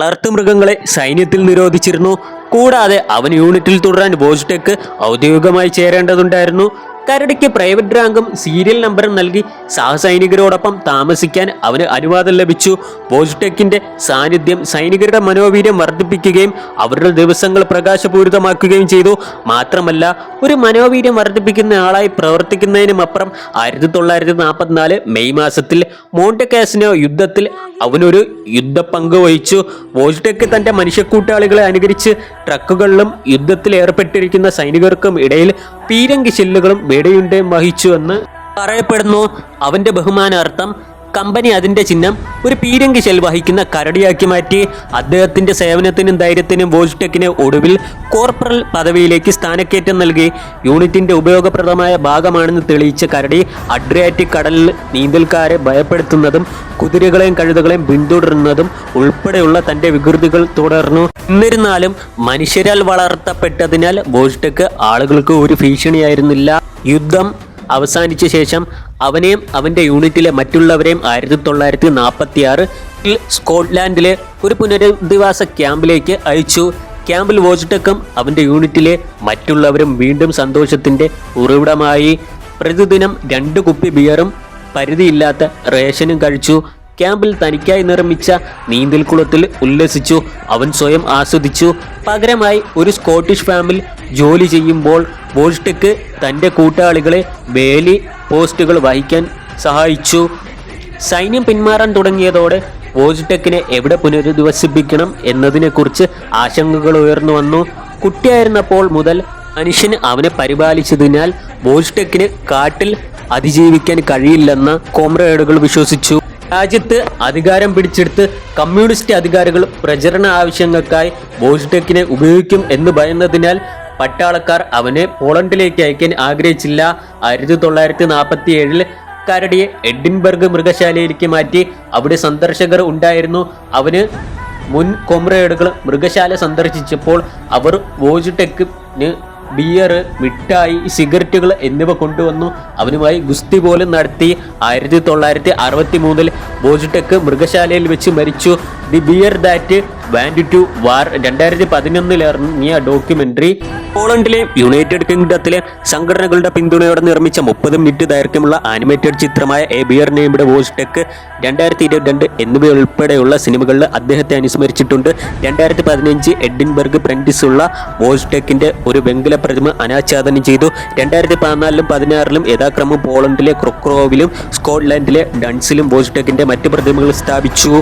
വളർത്തുമൃഗങ്ങളെ സൈന്യത്തിൽ നിരോധിച്ചിരുന്നു. കൂടാതെ അവൻ യൂണിറ്റിൽ തുടരാൻ വോജ്ടെക് ഔദ്യോഗികമായി ചേരേണ്ടതുണ്ടായിരുന്നു. കരടിക്ക് പ്രൈവറ്റ് റാങ്കും സീരിയൽ നമ്പറും നൽകി സഹസൈനികരോടൊപ്പം താമസിക്കാൻ അവന് അനുവാദം ലഭിച്ചു. വോജ്ടെക്കിന്റെ സാന്നിധ്യം സൈനികരുടെ മനോവീര്യം വർദ്ധിപ്പിക്കുകയും അവരുടെ ദിവസങ്ങൾ പ്രകാശപൂരിതമാക്കുകയും ചെയ്തു. മാത്രമല്ല, ഒരു മനോവീര്യം വർദ്ധിപ്പിക്കുന്ന ആളായി പ്രവർത്തിക്കുന്നതിനുമപ്പുറം 1944 മെയ് മാസത്തിൽ മോണ്ടെ കാസിനോ യുദ്ധത്തിൽ അവനൊരു യുദ്ധപങ്ക് വഹിച്ചു. വോജ്ടെക് തന്റെ മനുഷ്യക്കൂട്ടാളികളെ അനുകരിച്ച് ട്രക്കുകളിലും യുദ്ധത്തിൽ ഏർപ്പെട്ടിരിക്കുന്ന സൈനികർക്കും ഇടയിൽ പീരങ്കി ഷെല്ലുകളും വെടിയുണ്ടയും വഹിച്ചു എന്ന് പറയപ്പെടുന്നു. അവന്റെ ബഹുമാനാർത്ഥം കമ്പനി അതിന്റെ ചിഹ്നം ഒരു പീരങ്കി ഷെൽ വഹിക്കുന്ന കരടിയാക്കി മാറ്റി. അദ്ദേഹത്തിന്റെ സേവനത്തിനും ധൈര്യത്തിനും വോജ്ടെക്കിന് ഒടുവിൽ കോർപ്പറൽ പദവിയിലേക്ക് സ്ഥാനക്കയറ്റം നൽകി. യൂണിറ്റിന്റെ ഉപയോഗപ്രദമായ ഭാഗമാണെന്ന് തെളിയിച്ച കരടി അഡ്രിയാറ്റിക് കടലിൽ നീന്തൽക്കാരെ ഭയപ്പെടുത്തുന്നതും കുതിരകളെയും കഴുതകളെയും പിന്തുടരുന്നതും ഉൾപ്പെടെയുള്ള തന്റെ വികൃതികൾ തുടർന്നു. എന്നിരുന്നാലും മനുഷ്യരാൽ വളർത്തപ്പെട്ടതിനാൽ വോജ്ടെക് ആളുകൾക്ക് ഒരു ഭീഷണിയായിരുന്നില്ല. യുദ്ധം അവസാനിച്ച ശേഷം അവനെയും അവന്റെ യൂണിറ്റിലെ മറ്റുള്ളവരെയും 1946 സ്കോട്ട്ലാൻഡിലെ ഒരു പുനരധിവാസ ക്യാമ്പിലേക്ക് അയച്ചു. ക്യാമ്പിൽ വോജ്ടെക്കും അവന്റെ യൂണിറ്റിലെ മറ്റുള്ളവരും വീണ്ടും സന്തോഷത്തിന്റെ ഉറവിടമായി. പ്രതിദിനം 2 കുപ്പി ബിയറും പരിധിയില്ലാത്ത റേഷനും കഴിച്ചു. ക്യാമ്പിൽ തനിക്കായി നിർമ്മിച്ച നീന്തൽക്കുളത്തിൽ ഉല്ലസിച്ചു. അവൻ സ്വയം ആസ്വദിച്ചു. പകരമായി ഒരു സ്കോട്ടിഷ് ഫാമിൽ ജോലി ചെയ്യുമ്പോൾ വോജ്ടെക് തൻ്റെ കൂട്ടാളികളെ വേലി പോസ്റ്റുകൾ വഹിക്കാൻ സഹായിച്ചു. സൈന്യം പിന്മാറാൻ തുടങ്ങിയതോടെ വോജ്ടെക്കിനെ എവിടെ പുനരധിവസിപ്പിക്കണം എന്നതിനെക്കുറിച്ച് ആശങ്കകൾ ഉയർന്നു വന്നു. കുട്ടിയായിരുന്നപ്പോൾ മുതൽ മനുഷ്യൻ അവനെ പരിപാലിച്ചതിനാൽ വോജ്ടെക്കിന് കാട്ടിൽ അതിജീവിക്കാൻ കഴിയില്ലെന്ന് കോമ്രേഡുകൾ വിശ്വസിച്ചു. രാജ്യത്ത് അധികാരം പിടിച്ചെടുത്ത് കമ്മ്യൂണിസ്റ്റ് അധികാരികൾ പ്രചരണ ആവശ്യങ്ങൾക്കായി വോജ്ടെക്കിനെ ഉപയോഗിക്കും എന്ന് ഭയന്നതിനാൽ പട്ടാളക്കാർ അവനെ പോളണ്ടിലേക്ക് അയക്കാൻ ആഗ്രഹിച്ചില്ല. 1947 കരടിയെ എഡിൻബർഗ് മൃഗശാലയിലേക്ക് മാറ്റി. അവിടെ സന്ദർശകർ ഉണ്ടായിരുന്നു. അവന് മുൻ കൊമ്രേഡുകൾ മൃഗശാല സന്ദർശിച്ചപ്പോൾ അവർ വോജ്ടെക്കിന് ബിയർ, മിഠായി, സിഗരറ്റുകൾ എന്നിവ കൊണ്ടുവന്നു. അവനുമായി ഗുസ്തി പോലും നടത്തി. 1963 വോജ്ടെക് മൃഗശാലയിൽ വെച്ച് മരിച്ചു. The bear that went to war 2011 ഇറങ്ങിയ ഡോക്യുമെന്ററി പോളണ്ടിലെ യുണൈറ്റഡ് കിങ്ഡത്തിലെ സംഘടനകളുടെ പിന്തുണയോടെ നിർമ്മിച്ച 30 മിനിറ്റ് ദൈർഘ്യമുള്ള ആനിമേറ്റഡ് ചിത്രമായ എ ബിയർ നെയ്മഡ് വോജ്ടെക് 2022 എന്നിവയുൾപ്പെടെയുള്ള സിനിമകളിൽ അദ്ദേഹത്തെ അനുസ്മരിച്ചിട്ടുണ്ട്. 2015 എഡിൻബർഗ് പ്രന്റിസുള്ള വോജ്ടെക്കിന്റെ ഒരു വെങ്കല പ്രതിമ അനാച്ഛാദനം ചെയ്തു. 2014 16 യഥാക്രമം പോളണ്ടിലെ ക്രൊക്രോവിലും സ്കോട്ട്ലാൻഡിലെ ഡൺസിലും വോജ്ടെക്കിന്റെ മറ്റ് പ്രതിമകൾ സ്ഥാപിച്ചു.